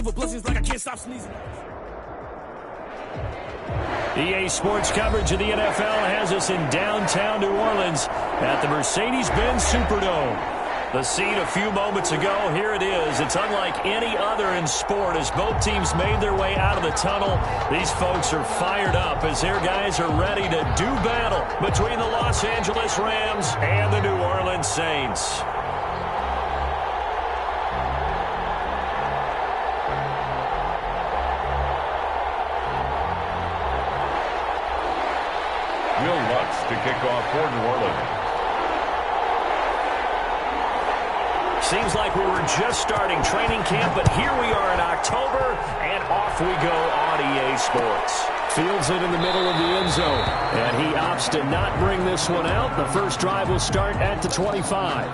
silver blessings like I can't stop sneezing. EA Sports coverage of the NFL has us in downtown New Orleans at the Mercedes-Benz Superdome. The scene a few moments ago, here it is. It's unlike any other in sport as both teams made their way out of the tunnel. These folks are fired up as their guys are ready to do battle between the Los Angeles Rams and the New Orleans Saints. Will Lutz to kick off for New Orleans. Seems like we were just starting training camp, but here we are in October, and off we go on EA Sports. Fields it in the middle of the end zone, and he opts to not bring this one out. The first drive will start at the 25.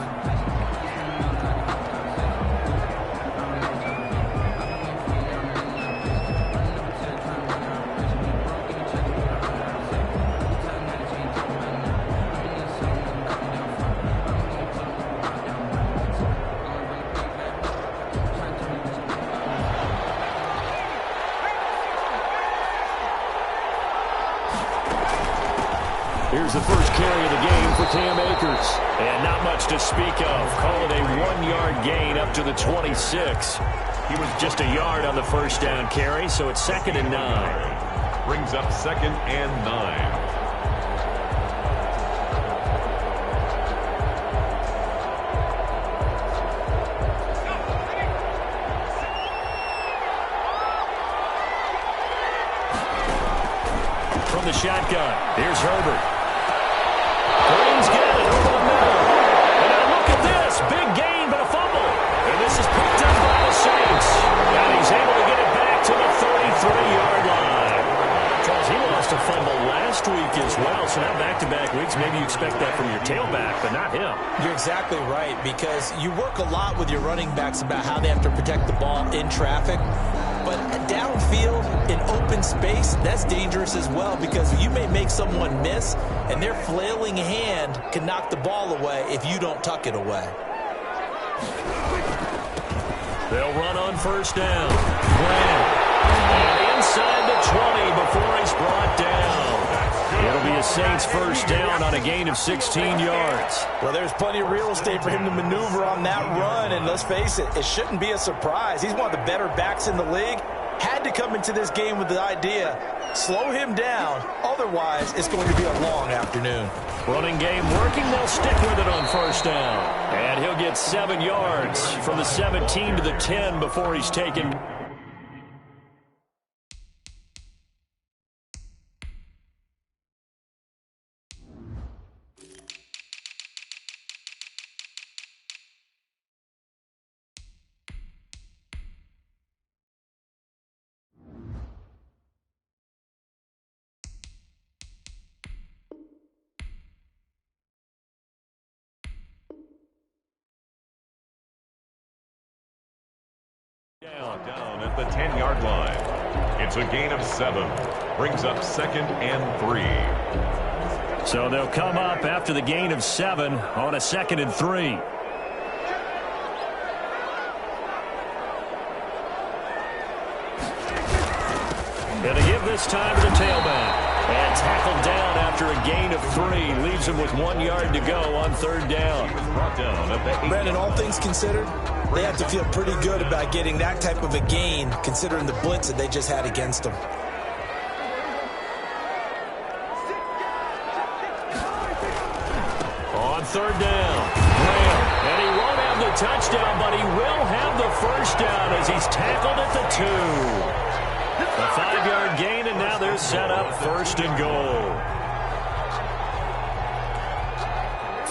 Here's the first carry of the game for Cam Akers. And not much to speak of. Call it a 1-yard gain up to the 26. He was just a yard on the first down carry, so it's 2nd and 9. Brings up 2nd and 9. From the shotgun, here's Herbert. Green's got it over the middle. And now look at this. Big gain, but a fumble. And this is picked up by the Saints. And he's able to get it back to the 33-yard line. Charles, he lost a fumble last week as well. So now back-to-back weeks, maybe you expect that from your tailback, but not him. You're exactly right, because you work a lot with your running backs about how they have to protect the ball in traffic. But downfield, in open space, that's dangerous as well, because you may make someone miss, and their flailing hand can knock the ball away if you don't tuck it away. They'll run on first down. And inside the 20 before he's brought down. It'll be a Saints first down on a gain of 16 yards. Well, there's plenty of real estate for him to maneuver on that run, and let's face it, it shouldn't be a surprise. He's one of the better backs in the league. Had to come into this game with the idea, slow him down, otherwise it's going to be a long afternoon. Running game working, they'll stick with it on first down. And he'll get 7 yards from the 17 to the 10 before he's taken. Down at the 10-yard line. It's a gain of 7. Brings up 2nd and 3. So they'll come up after the gain of 7 on a 2nd and 3. And to give this time to the tailback. And tackled down after a gain of 3. Leaves him with 1 yard to go on third down. Brought down at the 8. Brandon, all things considered, they have to feel pretty good about getting that type of a gain, considering the blitz that they just had against them. On third down, Graham, and he won't have the touchdown, but he will have the first down as he's tackled at the 2. A 5-yard gain, and now they're set up 1st and goal.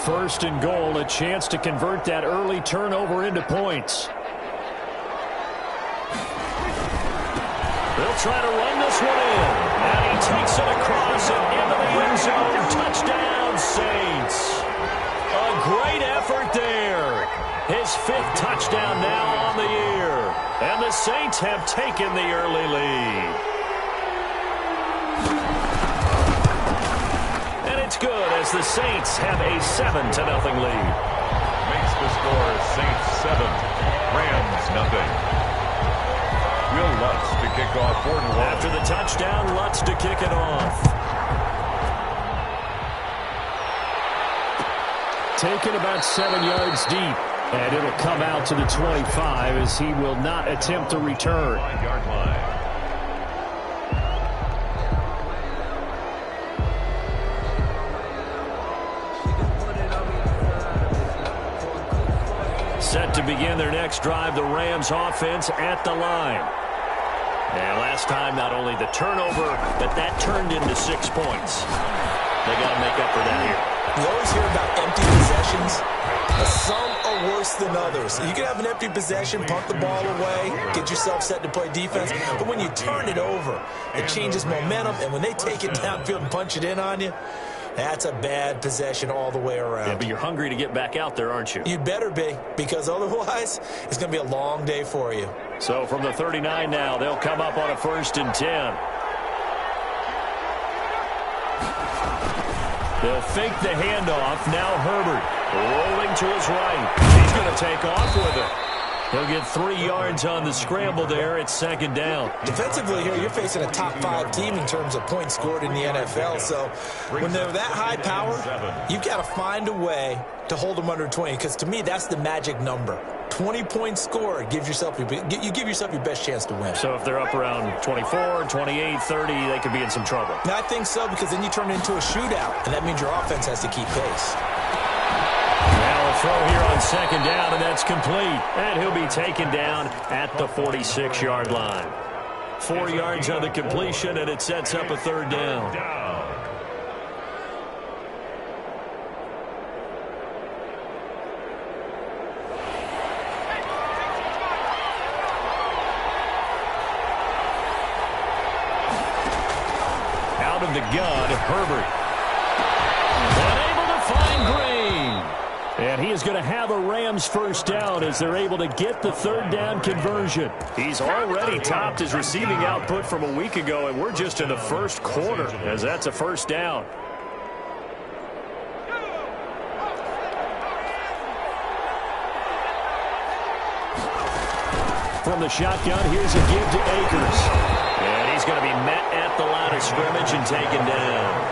1st and goal, a chance to convert that early turnover into points. They'll try to run this one in, and he takes it across and into the end zone. Touchdown, Saints. A great effort there. His 5th touchdown now on the year. And the Saints have taken the early lead. And it's good as the Saints have a 7-0 lead. Makes the score Saints 7, Rams 0. kickoff for New Orleans. After the touchdown, Lutz to kick it off. Taken about 7 yards deep. And it'll come out to the 25 as he will not attempt to return. 5-yard line. Set to begin their next drive, the Rams offense at the line. And last time, not only the turnover, but that turned into 6 points. They got to make up for that here. You always hear about empty possessions, but some are worse than others. You can have an empty possession, punt the ball away, get yourself set to play defense, but when you turn it over, it changes momentum, and when they take it downfield and punch it in on you, that's a bad possession all the way around. Yeah, but you're hungry to get back out there, aren't you? You better be, because otherwise, it's going to be a long day for you. So from the 39 now, they'll come up on a 1st and 10. They'll fake the handoff. Now Herbert rolling to his right. He's going to take off with it. He'll get 3 yards on the scramble there. It's 2nd down. Defensively here, you're facing a top 5 team in terms of points scored in the NFL. So when they're that high power, you've got to find a way to hold them under 20. Because to me, that's the magic number. 20 points scored, you give yourself your best chance to win. So if they're up around 24, 28, 30, they could be in some trouble. And I think so, because then you turn it into a shootout, and that means your offense has to keep pace. Now a throw here on 2nd down, and that's complete. And he'll be taken down at the 46-yard line. 4 yards on the completion, and it sets up a 3rd down. Out of the gun, Herbert. Unable to find Green. And he is going to have a Rams 1st down as they're able to get the 3rd down conversion. He's already topped his receiving output from a week ago, and we're just in the 1st quarter as that's a 1st down. From the shotgun, here's a give to Akers. And he's going to be met at the line of scrimmage and taken down.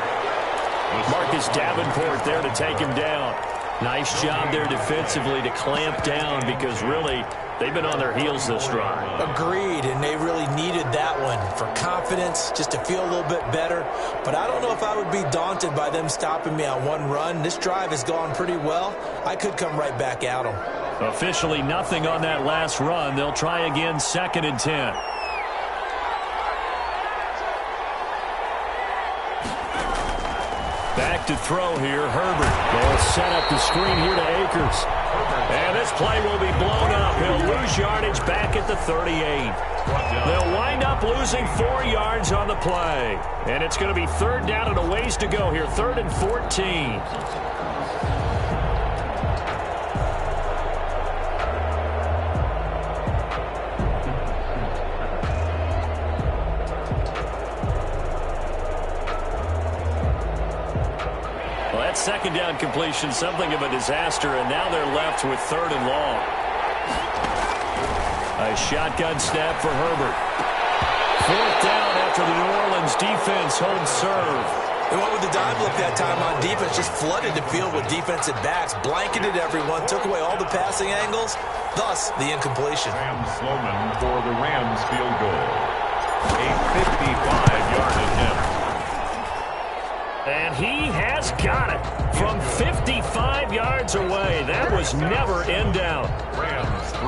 Marcus Davenport there to take him down. Nice job there defensively to clamp down, because really they've been on their heels this drive. Agreed, and they really needed that one for confidence, just to feel a little bit better. But I don't know if I would be daunted by them stopping me on one run. This drive has gone pretty well. I could come right back at them. Officially nothing on that last run. They'll try again, 2nd and 10. Back to throw here, Herbert. They'll set up the screen here to Akers. And this play will be blown up. He'll lose yardage back at the 38. They'll wind up losing 4 yards on the play. And it's going to be 3rd down and a ways to go here, 3rd and 14. That 2nd down completion, something of a disaster, and now they're left with 3rd and long. A shotgun snap for Herbert. 4th down after the New Orleans defense holds serve. They went with the dime look that time on defense, just flooded the field with defensive backs, blanketed everyone, took away all the passing angles, thus the incompletion. Sam Sloman for the Rams field goal. A 55-yard attempt. And he has got it from 55 yards away. That was never in doubt.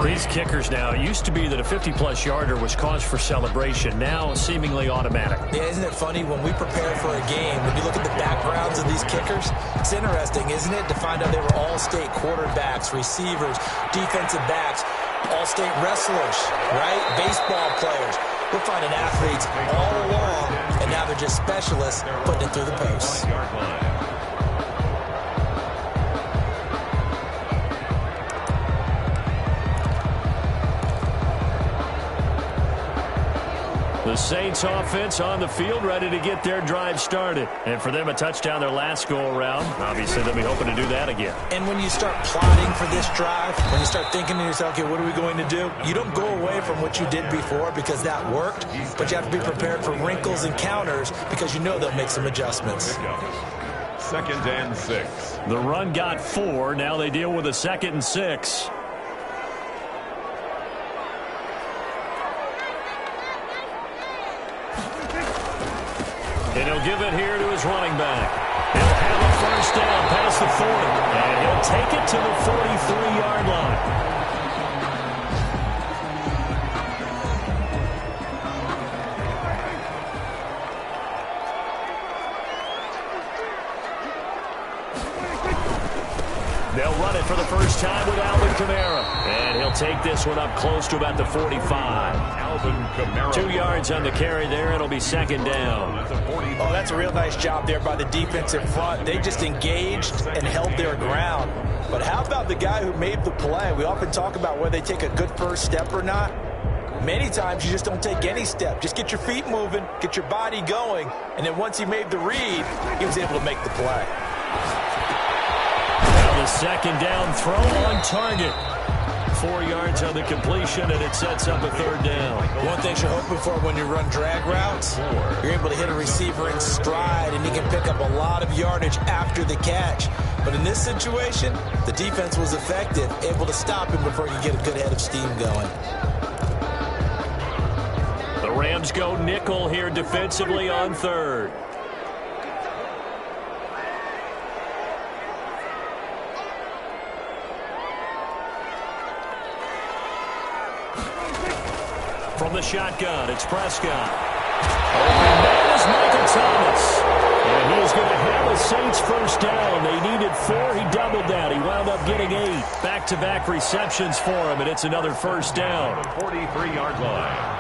These kickers now, it used to be that a 50-plus yarder was cause for celebration. Now seemingly automatic. Yeah, isn't it funny when we prepare for a game, when you look at the backgrounds of these kickers, it's interesting, isn't it, to find out they were all-state quarterbacks, receivers, defensive backs, all-state wrestlers, right? Baseball players. We're finding athletes all along, and now they're just specialists putting it through the posts. The Saints offense on the field, ready to get their drive started. And for them, a touchdown their last go-around. Obviously, they'll be hoping to do that again. And when you start plotting for this drive, when you start thinking to yourself, okay, what are we going to do? You don't go away from what you did before because that worked, but you have to be prepared for wrinkles and counters because you know they'll make some adjustments. 2nd and 6. The run got 4. Now they deal with a 2nd and 6. And he'll give it here to his running back. He'll have a first down past the 40. And he'll take it to the 43-yard line. They'll run it for the first time with Alvin Kamara. And he'll take this one up close to about the 45. Alvin Kamara. 2 yards on the carry there. It'll be 2nd down. Oh, that's a real nice job there by the defensive front. They just engaged and held their ground. But how about the guy who made the play? We often talk about whether they take a good first step or not. Many times you just don't take any step. Just get your feet moving, get your body going, and then once he made the read, he was able to make the play. The 2nd down throw on target. 4 yards on the completion, and it sets up a 3rd down. One thing you're hoping for when you run drag routes, you're able to hit a receiver in stride, and he can pick up a lot of yardage after the catch. But in this situation, the defense was effective, able to stop him before you get a good head of steam going. The Rams go nickel here defensively on 3rd. From the shotgun, it's Prescott. Open man is Michael Thomas. And he is going to have a Saints first down. They needed 4. He doubled that. He wound up getting 8. Back-to-back receptions for him, and it's another first down. 43-yard line.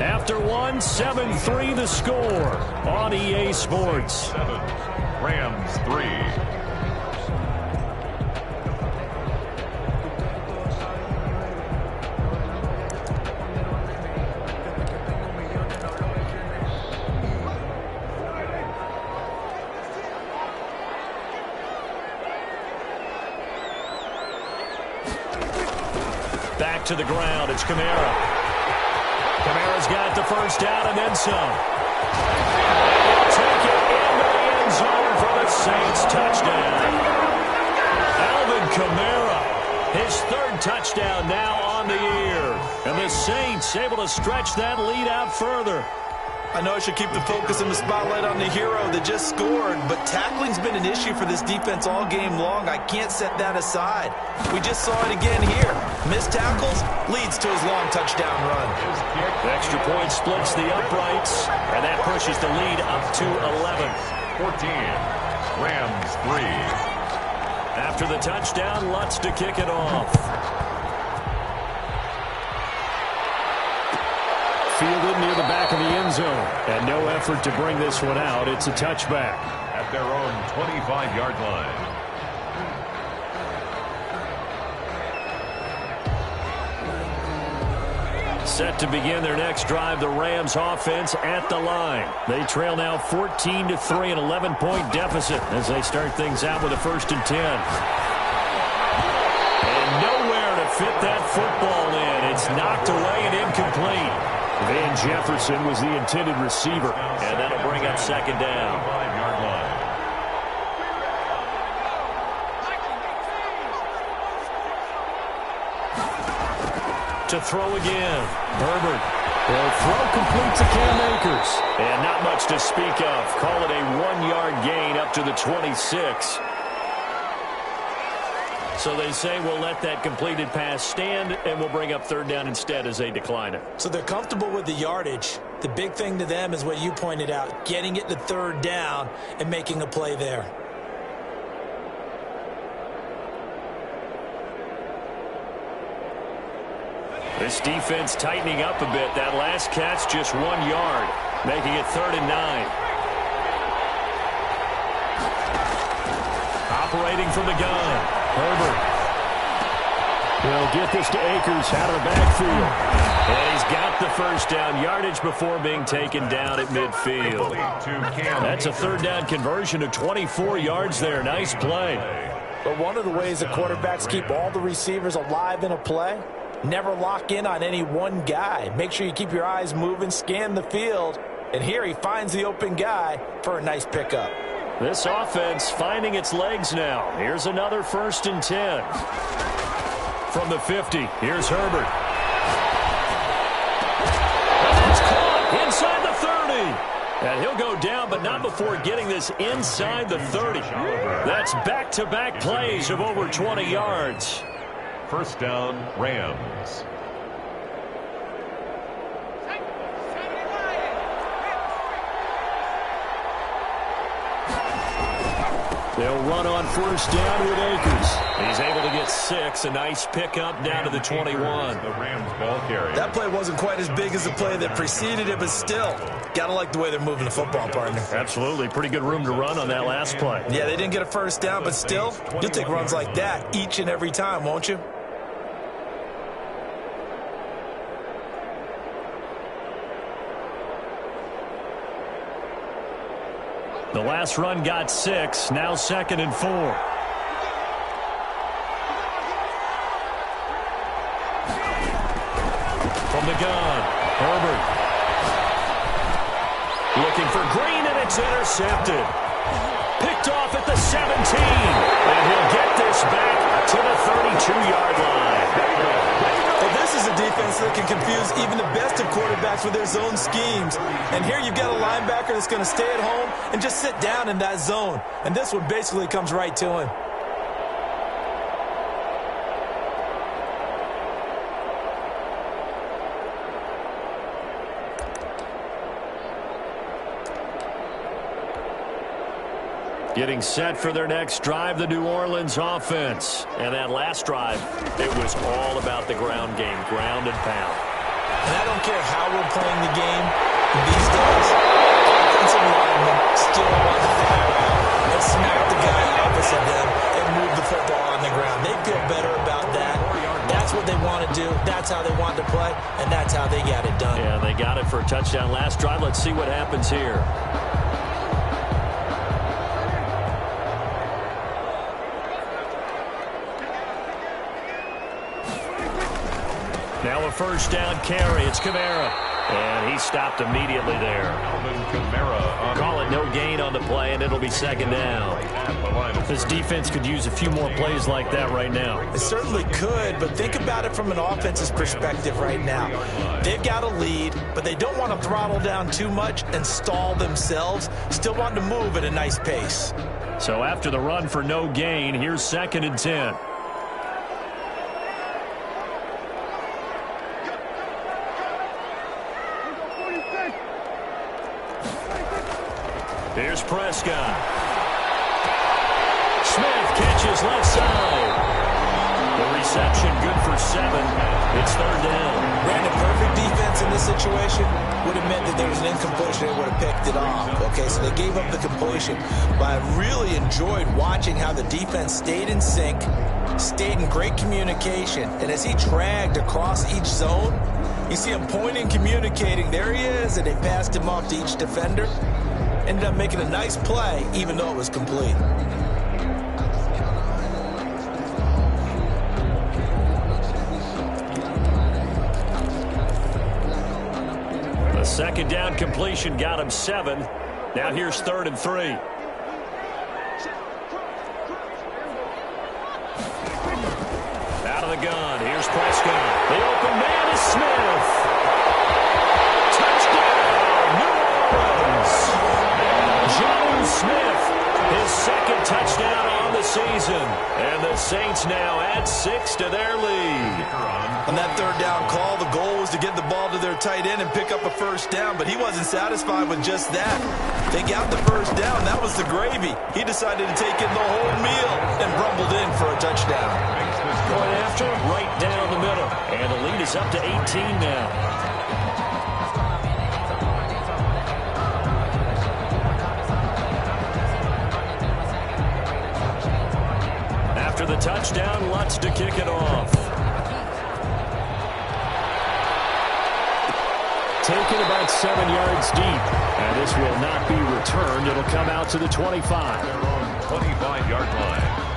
After 7-3 the score on EA Sports. 7, Rams 3. Back to the ground, it's Kamara. Kamara's got the first down and then some. He'll take it into the end zone for the Saints touchdown. Alvin Kamara, his 3rd touchdown now on the year. And the Saints able to stretch that lead out further. I know I should keep the focus and the spotlight on the hero that just scored, but tackling's been an issue for this defense all game long. I can't set that aside. We just saw it again here. Missed tackles leads to his long touchdown run. Extra point splits the uprights, and that pushes the lead up to 11. 14, Rams 3. After the touchdown, Lutz to kick it off. Fielded near the back of the end zone. And no effort to bring this one out. It's a touchback. At their own 25-yard line. Set to begin their next drive, the Rams offense at the line. They trail now 14-3, an 11-point deficit as they start things out with a 1st and 10. And nowhere to fit that football in. It's knocked away and incomplete. Van Jefferson was the intended receiver, and that'll bring up 2nd down. 5-yard line. To throw again. Herbert. Will throw complete to Cam Akers. And not much to speak of. Call it a 1-yard gain up to the 26. So they say we'll let that completed pass stand, and we'll bring up 3rd down instead as they decline it. So they're comfortable with the yardage. The big thing to them is what you pointed out, getting it to 3rd down and making a play there. This defense tightening up a bit. That last catch just 1 yard, making it 3rd and 9. operating from the gun. Herbert. He'll get this to Akers out of the backfield. And he's got the first down yardage before being taken down at midfield. That's a third down conversion of 24 yards there. Nice play. But one of the ways that quarterbacks keep all the receivers alive in a play, never lock in on any one guy. Make sure you keep your eyes moving, scan the field. And here he finds the open guy for a nice pickup. This offense finding its legs now. Here's another 1st and 10. From the 50, here's Herbert. And that's caught inside the 30. And he'll go down, but not before getting this inside the 30. That's back-to-back plays of over 20 yards. First down, Rams. They'll run on 1st down with Akers. He's able to get 6. A nice pickup down to the 21. The Rams ball carrier. That play wasn't quite as big as the play that preceded it, but still, gotta like the way they're moving the football, partner. Absolutely. Pretty good room to run on that last play. Yeah, they didn't get a first down, but still, you'll take runs like that each and every time, won't you? The last run got 6. Now 2nd and 4. From the gun, Herbert. Looking for Green, and it's intercepted. Picked off at the 17. And he'll get this back to the 32-yard line. Well, this is a defense that can confuse even the best of quarterbacks with their zone schemes. And here you've got a linebacker that's going to stay at home and just sit down in that zone. And this one basically comes right to him. Getting set for their next drive, the New Orleans offense. And that last drive, it was all about the ground game, ground and pound. And I don't care how we're playing the game these days, offensive linemen still want to fire out and smack the guy opposite them and move the football on the ground. They feel better about that. That's what they want to do. That's how they want to play, and that's how they got it done. Yeah, they got it for a touchdown last drive. Let's see what happens here. Now a first down carry. It's Kamara. And he stopped immediately there. Call it no gain on the play, and it'll be 2nd down. This defense could use a few more plays like that right now. It certainly could, but think about it from an offense's perspective right now. They've got a lead, but they don't want to throttle down too much and stall themselves. Still want to move at a nice pace. So after the run for no gain, here's 2nd and 10. Here's Prescott. Smith catches left side. The reception good for 7. It's 3rd down. Brandon, perfect defense in this situation would have meant that there was an incompletion. They would have picked it off. Okay, so they gave up the completion. But I really enjoyed watching how the defense stayed in sync, stayed in great communication. And as he dragged across each zone, you see him pointing, communicating. There he is, and they passed him off to each defender. Ended up making a nice play, even though it was complete. The 2nd down completion got him 7. Now here's 3rd and 3. Out of the gun. Here's Prescott. The open man is Smith. Touchdown, New Orleans. John Smith, his 2nd touchdown on the season. And the Saints now add 6 to their lead. On that 3rd down call, the goal was to get the ball to their tight end and pick up a first down, but he wasn't satisfied with just that. They got the first down. That was the gravy. He decided to take in the whole meal and rumbled in for a touchdown. Point after, right down the middle. And the lead is up to 18 now. a touchdown. Lutz to kick it off. Taken about 7 yards deep. And this will not be returned. It'll come out to the 25. They're on 25-yard line.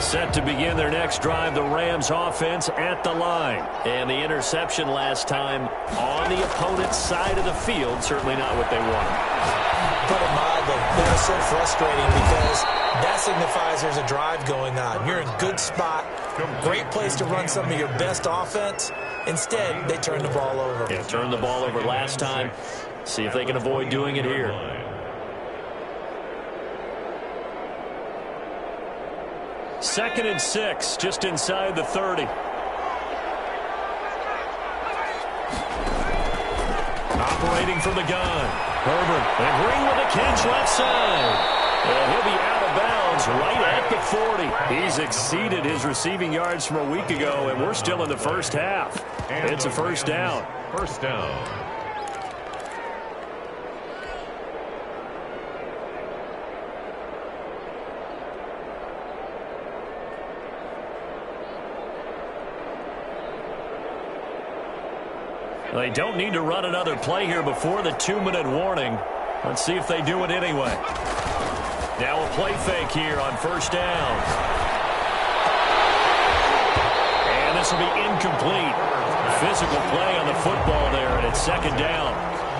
Set to begin their next drive, the Rams offense at the line. And the interception last time on the opponent's side of the field, certainly not what they wanted. Put it mildly, that is so frustrating because that signifies there's a drive going on. You're in good spot, great place to run some of your best offense. Instead, they turn the ball over. Yeah, turned the ball over last time. See if they can avoid doing it here. Second and 6, just inside the 30. Operating from the gun. Herbert and Green with a catch left side. And he'll be out of bounds right at the 40. He's exceeded his receiving yards from a week ago, and we're still in the first half. It's a first down. First down. They don't need to run another play here before the 2-minute warning. Let's see if they do it anyway. Now a play fake here on first down. And this will be incomplete. Physical play on the football there, and it's second down.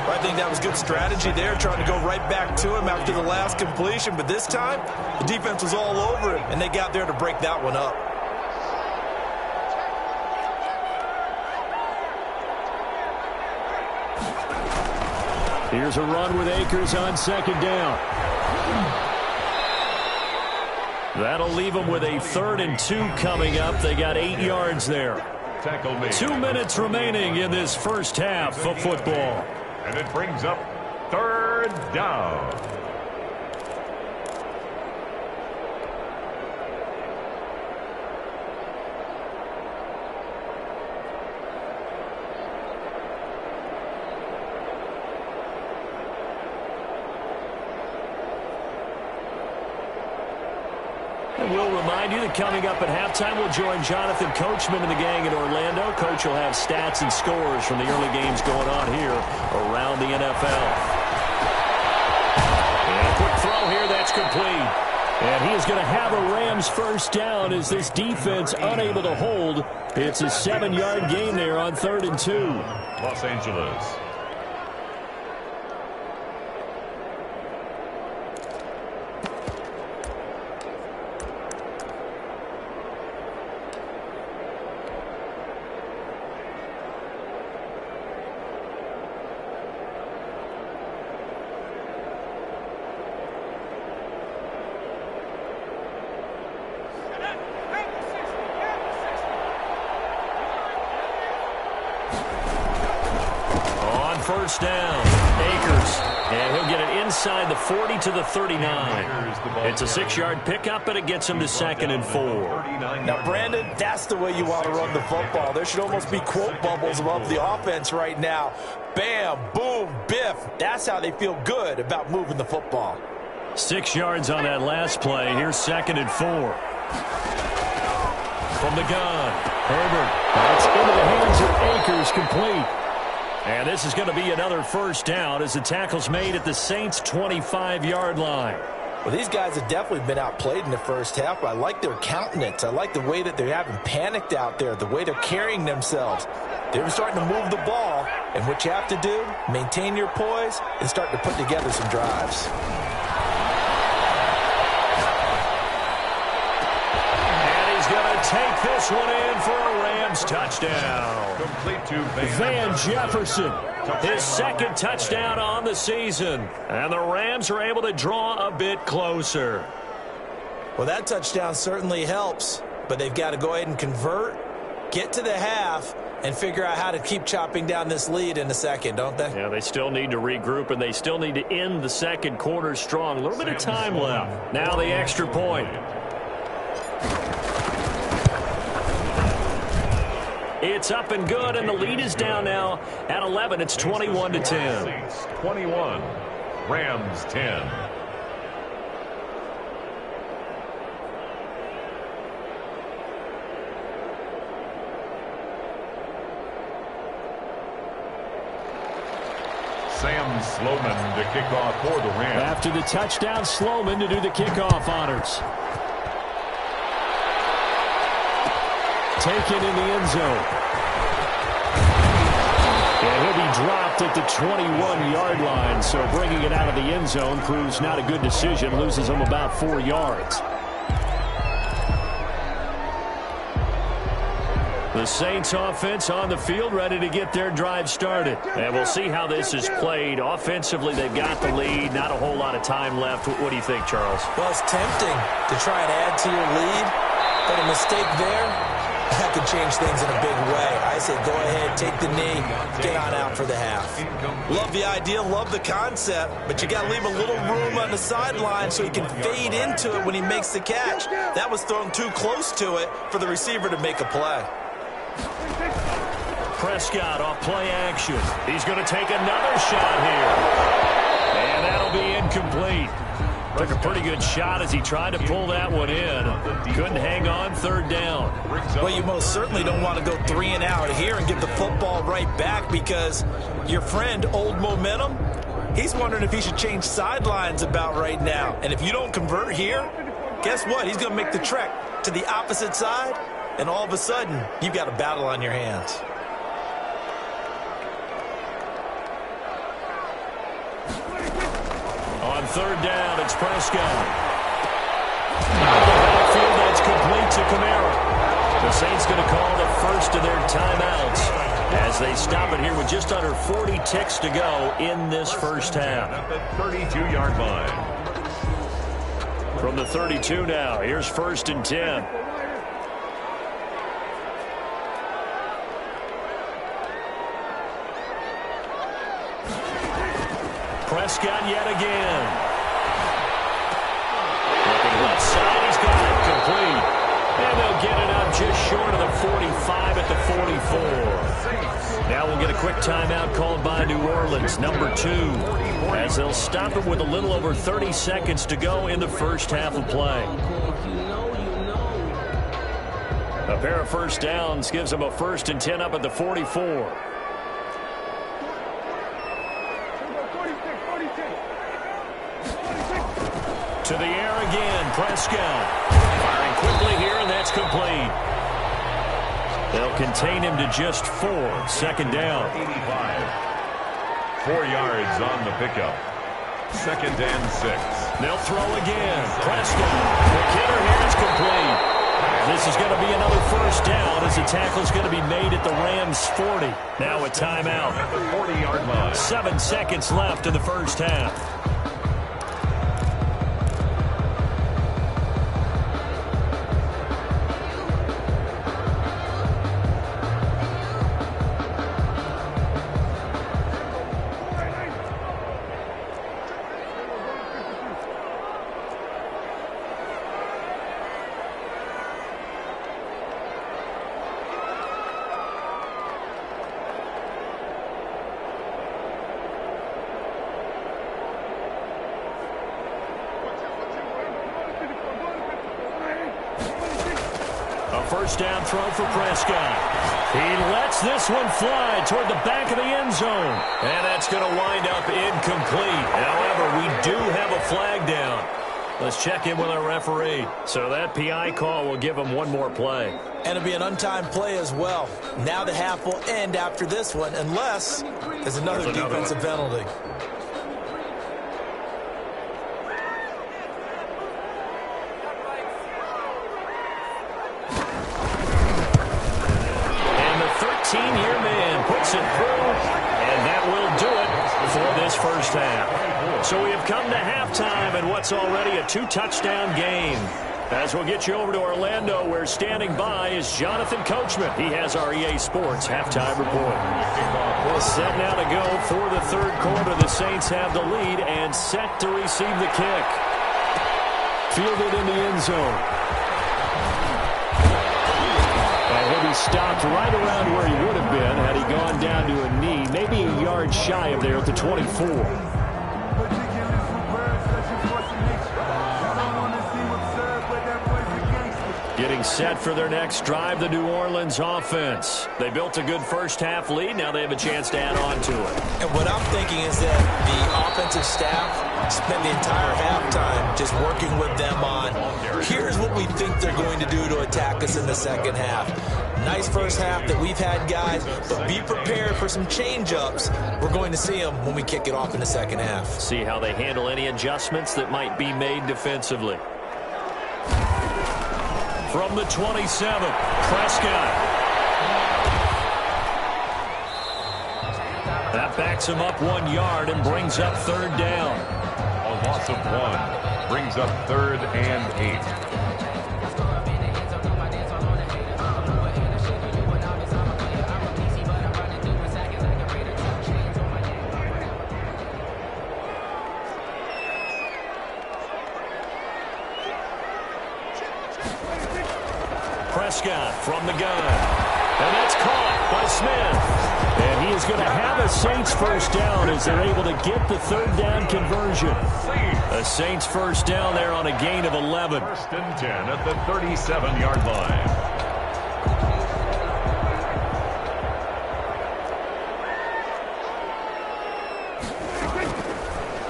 I think that was good strategy there, trying to go right back to him after the last completion. But this time, the defense was all over him, and they got there to break that one up. Here's a run with Akers on second down. That'll leave them with a 3rd and 2 coming up. They got 8 yards there. Tackle made. 2 minutes remaining in this first half of football. And it brings up 3rd down. We'll remind you that coming up at halftime, we'll join Jonathan Coachman and the gang in Orlando. Coach will have stats and scores from the early games going on here around the NFL. And a quick throw here, that's complete. And he is going to have a Rams first down as this defense unable to hold. It's a 7-yard gain there on 3rd and 2. Los Angeles. First down, Akers, and he'll get it inside the 40 to the 39. It's a 6-yard pickup, and it gets him to 2nd and 4. Now, Brandon, that's the way you want to run the football. There should almost be quote bubbles above the offense right now. Bam, boom, biff. That's how they feel good about moving the football. 6 yards on that last play. Here's 2nd and 4. From the gun, Herbert. That's into the hands of Akers, complete. And this is going to be another first down as the tackle's made at the Saints' 25-yard line. Well, these guys have definitely been outplayed in the first half, but I like their countenance. I like the way that they haven't panicked out there, the way they're carrying themselves. They're starting to move the ball, and what you have to do, maintain your poise and start to put together some drives. And he's going to take this one in for a Rams touchdown. Complete to Van Jefferson, his 2nd touchdown on the season. And the Rams are able to draw a bit closer. Well, that touchdown certainly helps, but they've got to go ahead and convert, get to the half, and figure out how to keep chopping down this lead in the second, don't they? Yeah, they still need to regroup, and they still need to end the second quarter strong. A little bit of time left. Now the extra point. It's up and good, and the lead is down now at 11. It's 21-10. 21, Rams 10. Sam Sloman to kick off for the Rams. After the touchdown, Sloman to do the kickoff honors. Taken in the end zone. And he'll be dropped at the 21-yard line, so bringing it out of the end zone proves not a good decision. Loses him about 4 yards. The Saints offense on the field, ready to get their drive started. And we'll see how this is played. Offensively, they've got the lead. Not a whole lot of time left. What do you think, Charles? Well, it's tempting to try and add to your lead, but a mistake there, that could change things in a big way. I say go ahead, take the knee, get on out for the half. Love the idea, love the concept, but you got to leave a little room on the sideline so he can fade into it when he makes the catch. That was thrown too close to it for the receiver to make a play. Prescott off play action. He's going to take another shot here. And that'll be incomplete. Took a pretty good shot as he tried to pull that one in. Couldn't hang on, third down. Well, you most certainly don't want to go 3 and out here and get the football right back because your friend, Old Momentum, he's wondering if he should change sidelines about right now. And if you don't convert here, guess what? He's going to make the trek to the opposite side, and all of a sudden, you've got a battle on your hands. On third down, it's Prescott. Out the backfield, that's complete to Kamara. The Saints going to call the first of their timeouts as they stop it here with just under 40 ticks to go in this first half. At the 32-yard line. From the 32 now, here's 1st and 10. Prescott yet again. Looking left side, he's got it complete. And they'll get it up just short of the 45 at the 44. Now we'll get a quick timeout called by New Orleans, number 2, as they'll stop it with a little over 30 seconds to go in the first half of play. A pair of first downs gives them a 1st and 10 up at the 44. To the air again, Prescott. Firing quickly here, and that's complete. They'll contain him to just 4. 2nd down. 85. 4 yards on the pickup. 2nd and 6. They'll throw again. Prescott. The killer here is complete. This is going to be another 1st down as the tackle's going to be made at the Rams' 40. Now a timeout. At the 40-yard line. 7 seconds left in the first half. First down throw for Prescott. He lets this one fly toward the back of the end zone. And that's going to wind up incomplete. However, we do have a flag down. Let's check in with our referee. So that PI call will give him one more play. And it'll be an untimed play as well. Now the half will end after this one, unless there's another defensive penalty. Puts it through, and that will do it for this first half. So we have come to halftime in what's already a 2-touchdown game. As we'll get you over to Orlando, where standing by is Jonathan Coachman. He has our EA Sports halftime report. Well, set now to go for the 3rd quarter. The Saints have the lead and set to receive the kick. Fielded in the end zone. And he'll be be stopped right around where he would have been had he gone down to a knee, maybe a yard shy of there at the 24. Getting set for their next drive, the New Orleans offense. They built a good first-half lead. Now they have a chance to add on to it. And what I'm thinking is that the offensive staff spent the entire halftime just working with them on, here's what we think they're going to do to attack us in the second half. Nice first half that we've had, guys, but be prepared for some change-ups. We're going to see them when we kick it off in the second half. See how they handle any adjustments that might be made defensively. From the 27, Prescott. That backs him up 1 yard and brings up third down. A loss of 1 brings up 3rd and 8. Prescott from the gun. And that's caught by Smith. And he is going to have a Saints first down as they're able to get the third down conversion. A Saints first down there on a gain of 11. 1st and 10 at the 37-yard line.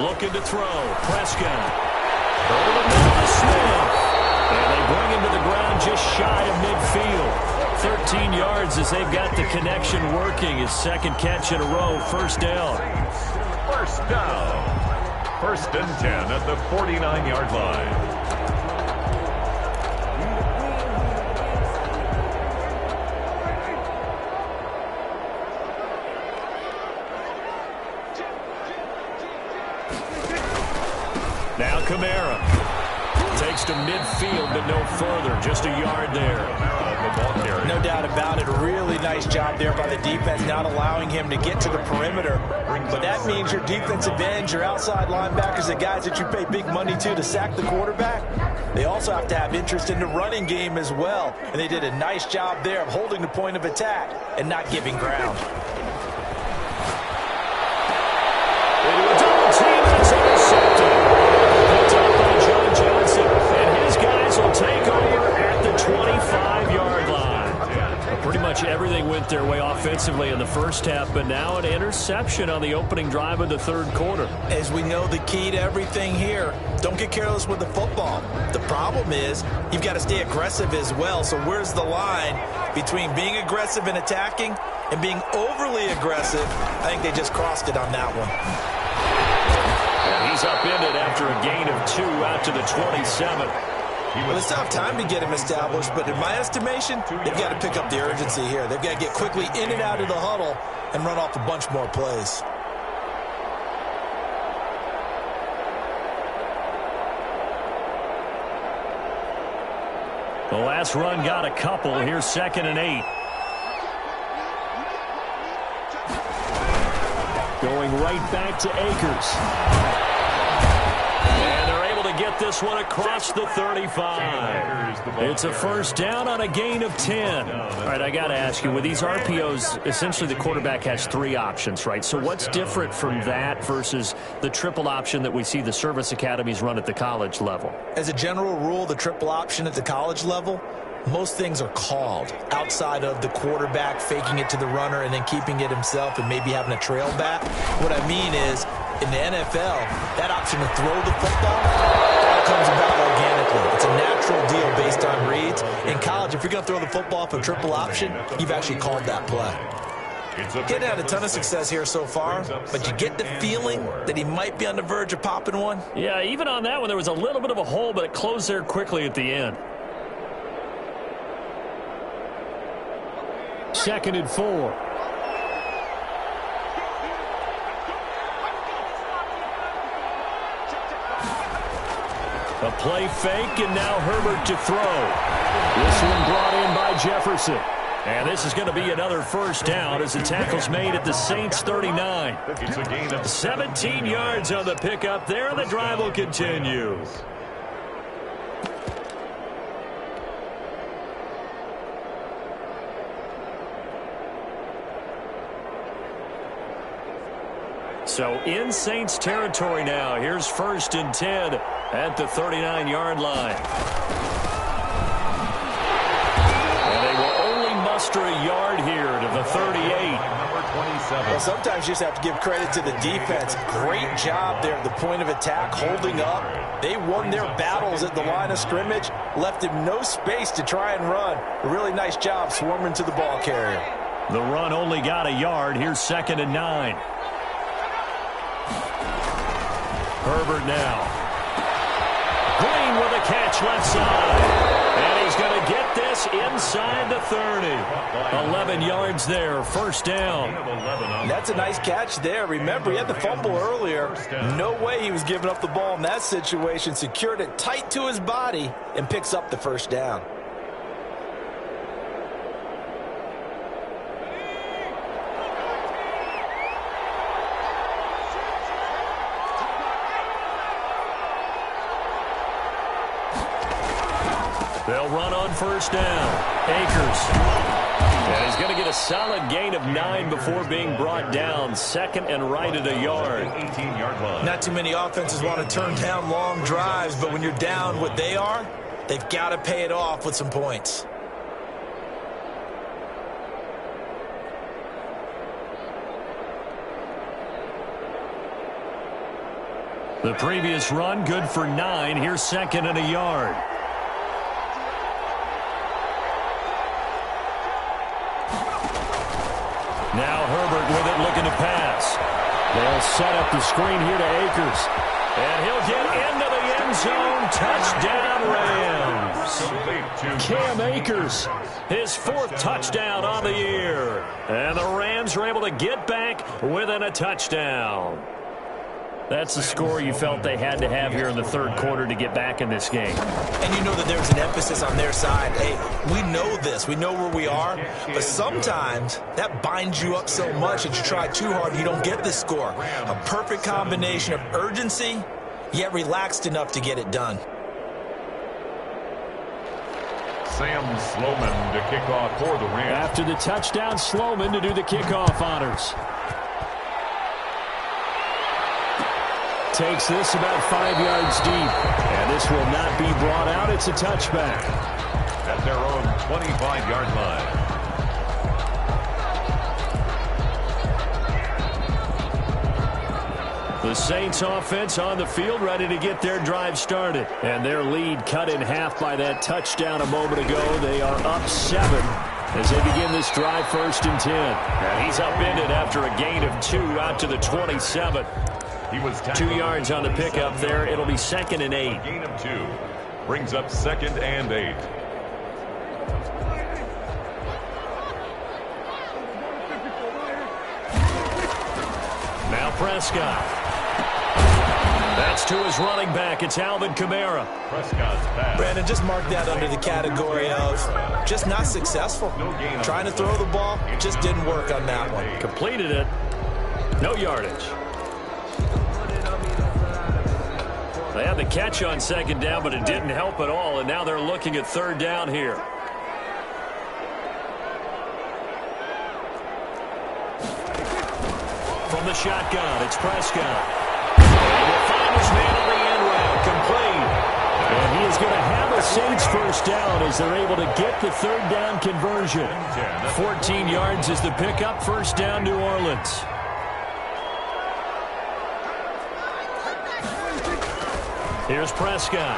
Looking to throw. Prescott. Over the middle to Smith. And they bring him to the ground just shy of midfield. 13 yards as they've got the connection working. His second catch in a row. First down. First down. 1st and 10 at the 49-yard line. Now Kamara. Takes to midfield, but no further. Just a yard there. No doubt about it. A really nice job there by the defense, not allowing him to get to the perimeter. But that means your defensive ends, your outside linebackers, the guys that you pay big money to sack the quarterback, they also have to have interest in the running game as well. And they did a nice job there of holding the point of attack and not giving ground. Double team, that's intercepted. Picked up by John Johnson. And his guys will take over at the 25-yard line. Pretty much everything went their way offensively in the first half, but now an interception on the opening drive of the third quarter. As we know, the key to everything here, don't get careless with the football. The problem is you've got to stay aggressive as well. So where's the line between being aggressive and attacking and being overly aggressive? I think they just crossed it on that one. And he's upended after a gain of 2 out to the 27. Well, it's tough time to get him established, but in my estimation, they've got to pick up the urgency here. They've got to get quickly in and out of the huddle and run off a bunch more plays. The last run got a couple. Here's 2nd and 8. Going right back to Akers. And they're able to get this one across the 35. It's a first down on a gain of 10. All right, I got to ask you, with these RPOs, essentially the quarterback has 3 options, right? So what's different from that versus the triple option that we see the service academies run at the college level? As a general rule, the triple option at the college level, most things are called outside of the quarterback faking it to the runner and then keeping it himself and maybe having a trail back. What I mean is, in the NFL, that option to throw the football all comes about organically. It's a natural deal based on reads. In college, if you're going to throw the football off a triple option, you've actually called that play. Getting out a ton of success here so far, but you get the feeling that he might be on the verge of popping one. Yeah, even on that one, there was a little bit of a hole, but it closed there quickly at the end. 2nd and 4. A play fake, and now Herbert to throw. This one brought in by Jefferson. And this is going to be another first down as the tackle's made at the Saints 39. It's a gain of 17 yards on the pickup there, and the drive will continue. So in Saints territory now. Here's 1st and 10 at the 39-yard line. And they will only muster a yard here to the 38. Well, sometimes you just have to give credit to the defense. Great job there at the point of attack, holding up. They won their battles at the line of scrimmage, left him no space to try and run. A really nice job swarming to the ball carrier. The run only got a yard. Here's 2nd and 9. Herbert now. Green with a catch left side. And he's going to get this inside the 30. 11 yards there, 1st down. That's a nice catch there. Remember, he had the fumble earlier. No way he was giving up the ball in that situation. Secured it tight to his body and picks up the 1st down. They'll run on 1st down. Akers. And he's going to get a solid gain of 9 before being brought down. 2nd and right at a yard. 18-yard line. Not too many offenses want to turn down long drives, but when you're down what they are, they've got to pay it off with some points. The previous run good for 9. Here's 2nd and a yard. Now Herbert with it, looking to pass. They'll set up the screen here to Akers. And he'll get into the end zone. Touchdown, Rams. Cam Akers, his 4th touchdown on the year. And the Rams are able to get back within a touchdown. That's the score you felt they had to have here in the 3rd quarter to get back in this game. And you know that there's an emphasis on their side. Hey, we know this. We know where we are. But sometimes that binds you up so much that you try too hard, you don't get the score. A perfect combination of urgency, yet relaxed enough to get it done. Sam Sloman to kick off for the Rams. After the touchdown, Sloman to do the kickoff honors. Takes this about 5 yards deep. And this will not be brought out. It's a touchback. At their own 25-yard line. The Saints offense on the field, ready to get their drive started. And their lead cut in half by that touchdown a moment ago. They are up 7 as they begin this drive, 1st and 10. And he's upended after a gain of 2 out to the 27. He was 2 yards on the pickup there. It'll be 2nd and 8. Gain of 2 brings up 2nd and 8. Now Prescott. That's to his running back. It's Alvin Kamara. Prescott's pass. Brandon, just mark that under the category of just not successful. Trying to throw the ball, just didn't work on that one. Completed it. No yardage. They had the catch on 2nd down, but it didn't help at all, and now they're looking at 3rd down here. From the shotgun, it's Prescott. And he'll find his man on the end route, complete. And he is going to have a Saints 1st down as they're able to get the 3rd down conversion. 14 yards is the pickup, 1st down, New Orleans. Here's Prescott.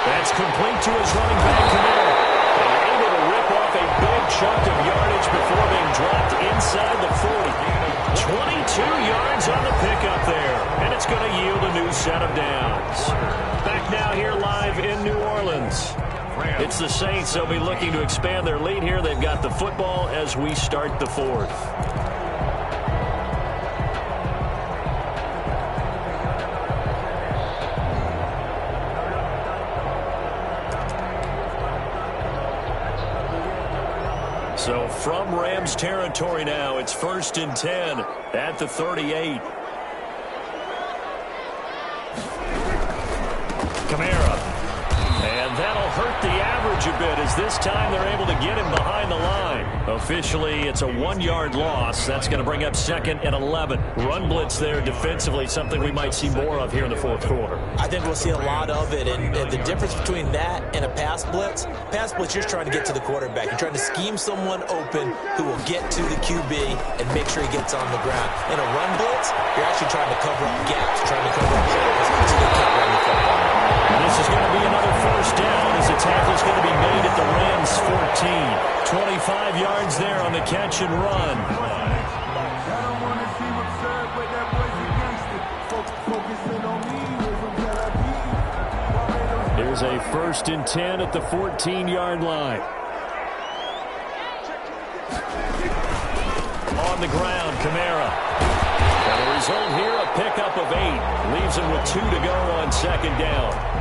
That's complete to his running back, Kamara. And able to rip off a big chunk of yardage before being dropped inside the 40. 22 yards on the pickup there. And it's going to yield a new set of downs. Back now here live in New Orleans. It's the Saints. They'll be looking to expand their lead here. They've got the football as we start the 4th. So from Rams territory now, it's 1st and 10 at the 38. Kamara. And that'll hurt the average a bit as this time they're able to get him behind the line. Officially, it's a 1-yard loss. That's going to bring up second and 11. Run blitz there defensively, something we might see more of here in the fourth quarter. I think we'll see a lot of it, and the difference between that and a pass blitz, you're trying to get to the quarterback. You're trying to scheme someone open who will get to the QB and make sure he gets on the ground. In a run blitz, you're actually trying to cover up gaps, trying to cover up holes so they can't run the football. This is going to be another first down as the tackle is going to be made at the Rams 14. 25 yards there on the catch and run. Here's a 1st and 10 at the 14-yard line. On the ground, Kamara. And the result here, a pickup of 8. Leaves him with 2 to go on second down.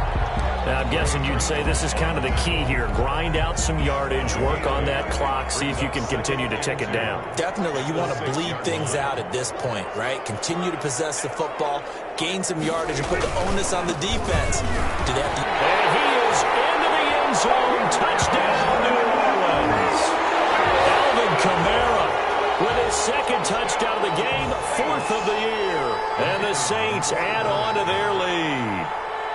Now, I'm guessing you'd say this is kind of the key here. Grind out some yardage, work on that clock, see if you can continue to tick it down. Definitely. You want to bleed things out at this point, right? Continue to possess the football, gain some yardage, and put the onus on the defense. Do they have to... And he is into the end zone. Touchdown, New Orleans. Alvin Kamara with his 2nd touchdown of the game, 4th of the year. And the Saints add on to their lead.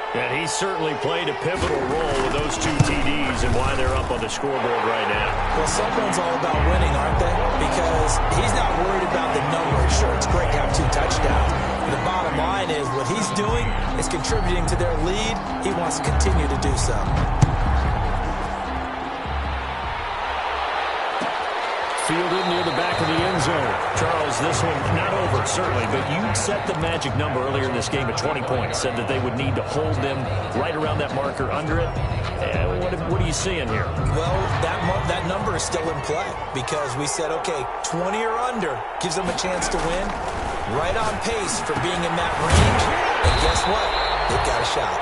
And he certainly played a pivotal role with those 2 TDs and why they're up on the scoreboard right now. Well, someone's all about winning, aren't they? Because he's not worried about the numbers. Sure, it's great to have 2 touchdowns. But the bottom line is what he's doing is contributing to their lead. He wants to continue to do so. Fielded near the back of the end zone. Charles, this one not over, certainly, but you set the magic number earlier in this game at 20 points. Said that they would need to hold them right around that marker under it. What are you seeing here? Well, that number is still in play because we said, okay, 20 or under gives them a chance to win. Right on pace for being in that range. And guess what? They've got a shot.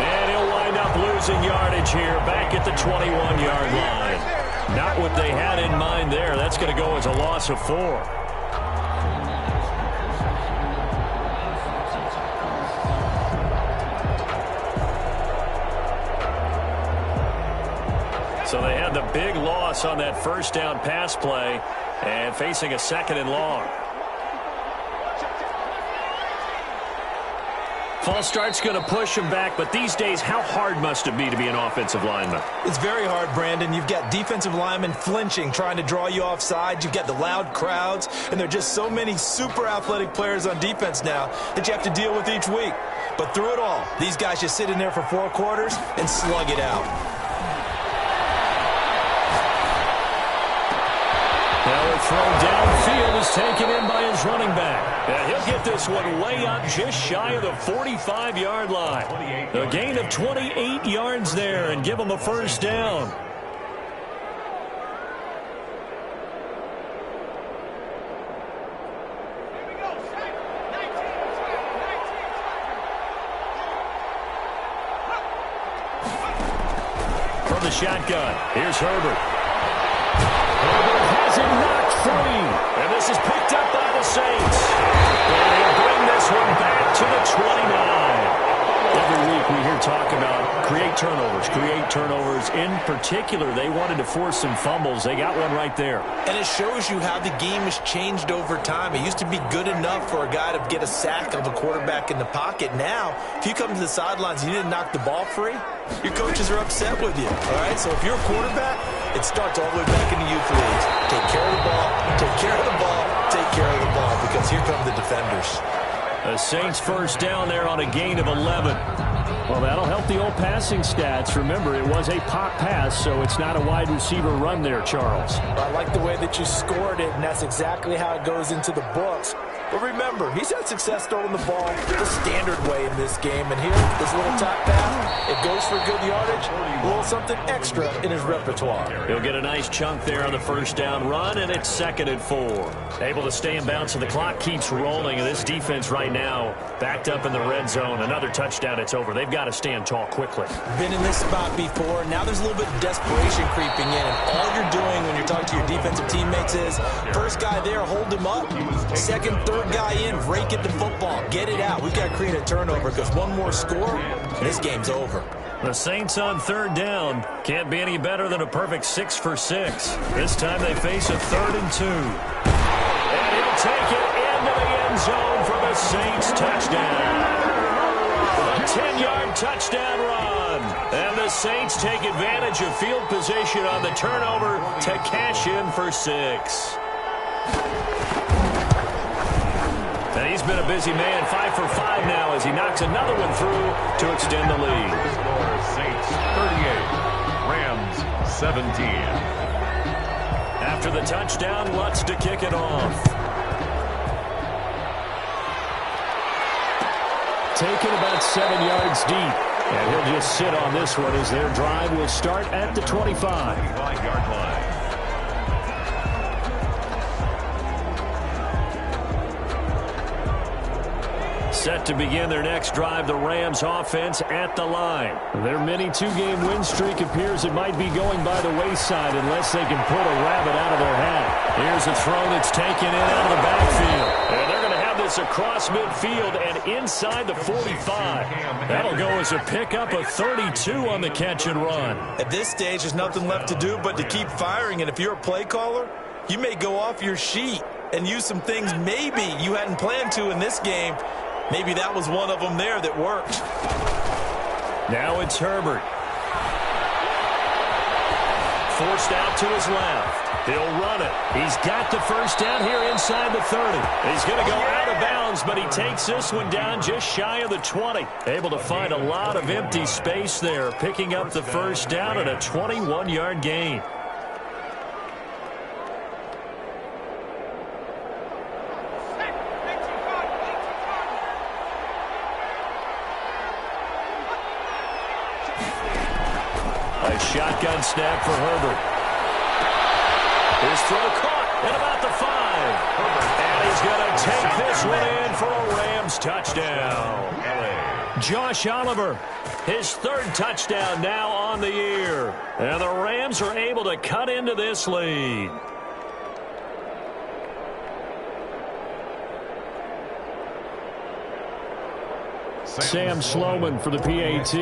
And he'll wind up losing yardage here back at the 21-yard line. Not what they had in mind there. That's going to go as a loss of 4. So they had the big loss on that 1st down pass play and facing a 2nd and long. False start's going to push him back, but these days, how hard must it be to be an offensive lineman? It's very hard, Brandon. You've got defensive linemen flinching, trying to draw you offside. You've got the loud crowds, and there are just so many super athletic players on defense now that you have to deal with each week. But through it all, these guys just sit in there for 4 quarters and slug it out. Now a throw downfield is taken in by his running back. And he'll get this one way up just shy of the 45-yard line. A gain of 28 yards there and give him a 1st down. From the shotgun, here's Herbert. Has it knocked free. And this is picked up by the Saints. And they'll bring this one back to the 29. Every week we hear talk about create turnovers. In particular, they wanted to force some fumbles. They got one right there. And it shows you how the game has changed over time. It used to be good enough for a guy to get a sack of a quarterback in the pocket. Now, if you come to the sidelines and you didn't knock the ball free, your coaches are upset with you. All right, so if you're a quarterback, it starts all the way back in the youth leagues. Take care of the ball, take care of the ball, take care of the ball, because here come the defenders. The Saints 1st down there on a gain of 11. Well, that'll help the old passing stats. Remember, it was a pop pass, so it's not a wide receiver run there, Charles. I like the way that you scored it, and that's exactly how it goes into the books. But remember, he's had success throwing the ball the standard way in this game. And here, this little top pass, it goes for good yardage, a little something extra in his repertoire. He'll get a nice chunk there on the 1st down run, and it's 2nd and 4. Able to stay in bounds, so the clock keeps rolling. And this defense right now backed up in the red zone. Another touchdown, it's over. They've got to stand tall quickly. Been in this spot before. Now there's a little bit of desperation creeping in. And all you're doing when you're talking to your defensive teammates is, first guy there, hold him up. Second, third guy in, rake at the football. Get it out. We've got to create a turnover because one more score, and this game's over. The Saints on third down. Can't be any better than a perfect 6 for 6. This time they face a 3rd and 2. And he'll take it into the end zone for the Saints touchdown. A 10-yard touchdown run. And the Saints take advantage of field position on the turnover to cash in for 6. And he's been a busy man, 5 for 5 now as he knocks another one through to extend the lead. Saints 38, Rams 17. After the touchdown, Lutz to kick it off. Taken about 7 yards deep. And he'll just sit on this one as their drive will start at the 25. 25-yard line. Set to begin their next drive, the Rams offense at the line. Their mini 2-game win streak appears it might be going by the wayside unless they can pull a rabbit out of their hat. Here's a throw that's taken in out of the backfield. And they're going to have this across midfield and inside the 45. That'll go as a pickup of 32 on the catch and run. At this stage, there's nothing left to do but to keep firing. And if you're a play caller, you may go off your sheet and use some things maybe you hadn't planned to in this game. Maybe that was one of them there that worked. Now it's Herbert. Forced out to his left. He'll run it. He's got the first down here inside the 30. He's going to go out of bounds, but he takes this one down just shy of the 20. Able to find a lot of empty space there, picking up the first down at a 21-yard gain. Shotgun snap for Herbert. His throw caught at about the 5. And he's going to take this one in for a Rams touchdown. Josh Oliver, his 3rd touchdown now on the year. And the Rams are able to cut into this lead. Sam Sloman for the PAT.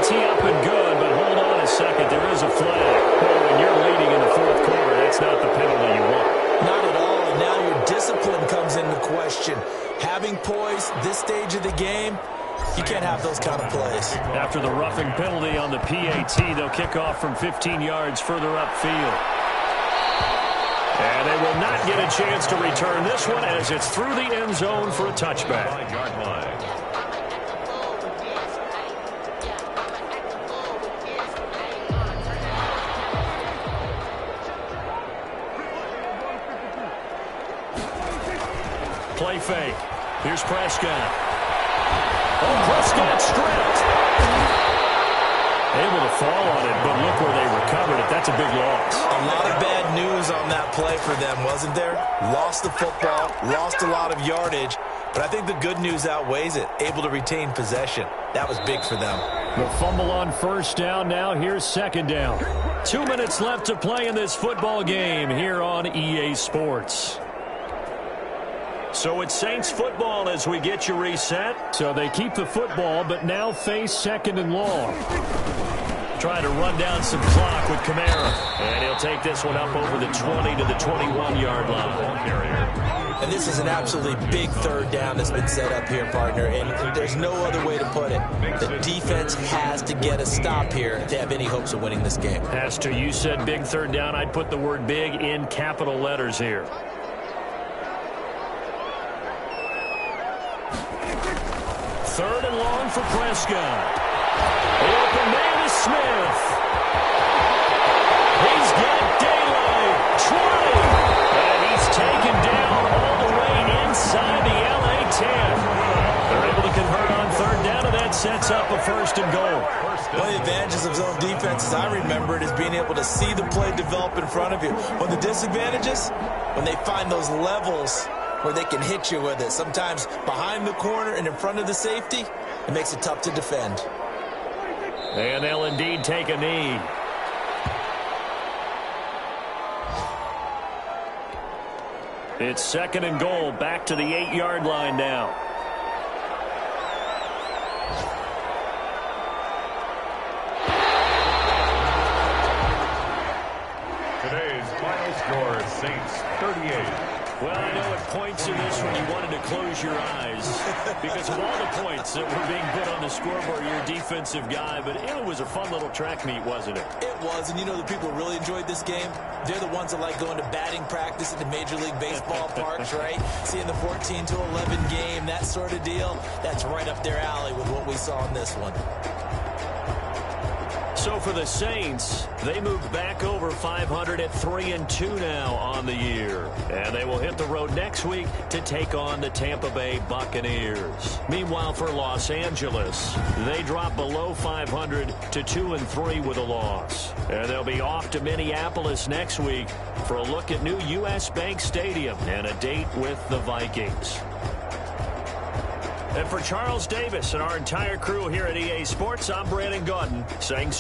Up and good, but hold on a second. There is a flag. Well, when you're leading in the 4th quarter, that's not the penalty you want. Not at all. And now your discipline comes into question. Having poise this stage of the game, you can't have those kind of plays. After the roughing penalty on the PAT, they'll kick off from 15 yards further upfield. And they will not get a chance to return this one as it's through the end zone for a touchback. 5-yard line. Play fake. Here's Prescott. Oh, Prescott stripped. Able to fall on it, but look where they recovered it. That's a big loss. A lot of bad news on that play for them, wasn't there? Lost the football, lost a lot of yardage, but I think the good news outweighs it. Able to retain possession. That was big for them. The fumble on first down. Now here's 2nd down. 2 minutes left to play in this football game here on EA Sports. So it's Saints football as we get you reset. So they keep the football, but now face 2nd and long. Trying to run down some clock with Kamara. And he'll take this one up over the 20 to the 21-yard line. And this is an absolutely big 3rd down that's been set up here, partner. And there's no other way to put it. The defense has to get a stop here if they have any hopes of winning this game. Has to. You said big 3rd down. I'd put the word big in capital letters here. 3rd and long for Prescott. The open man is Smith. He's got daylight. 20. And he's taken down all the way inside the LA 10. They're able to convert on 3rd down, and that sets up a 1st and goal. One of the advantages of zone defense, as I remember it, is being able to see the play develop in front of you. One of the disadvantages, when they find those levels where they can hit you with it. Sometimes behind the corner and in front of the safety, it makes it tough to defend. And they'll indeed take a knee. It's 2nd and goal, back to the 8-yard line now. Today's final score, Saints 38. Well, I know at points in this one you wanted to close your eyes because of all the points that were being put on the scoreboard. You're a defensive guy, but it was a fun little track meet, wasn't it? It was, and you know the people who really enjoyed this game? They're the ones that like going to batting practice at the Major League Baseball parks, right? Seeing the 14-11 game, that sort of deal. That's right up their alley with what we saw in this one. So for the Saints, they moved back over 500 at 3-2 now on the year. And they will hit the road next week to take on the Tampa Bay Buccaneers. Meanwhile, for Los Angeles, they drop below 500 to 2-3 with a loss. And they'll be off to Minneapolis next week for a look at new U.S. Bank Stadium and a date with the Vikings. And for Charles Davis and our entire crew here at EA Sports, I'm Brandon Gaudin saying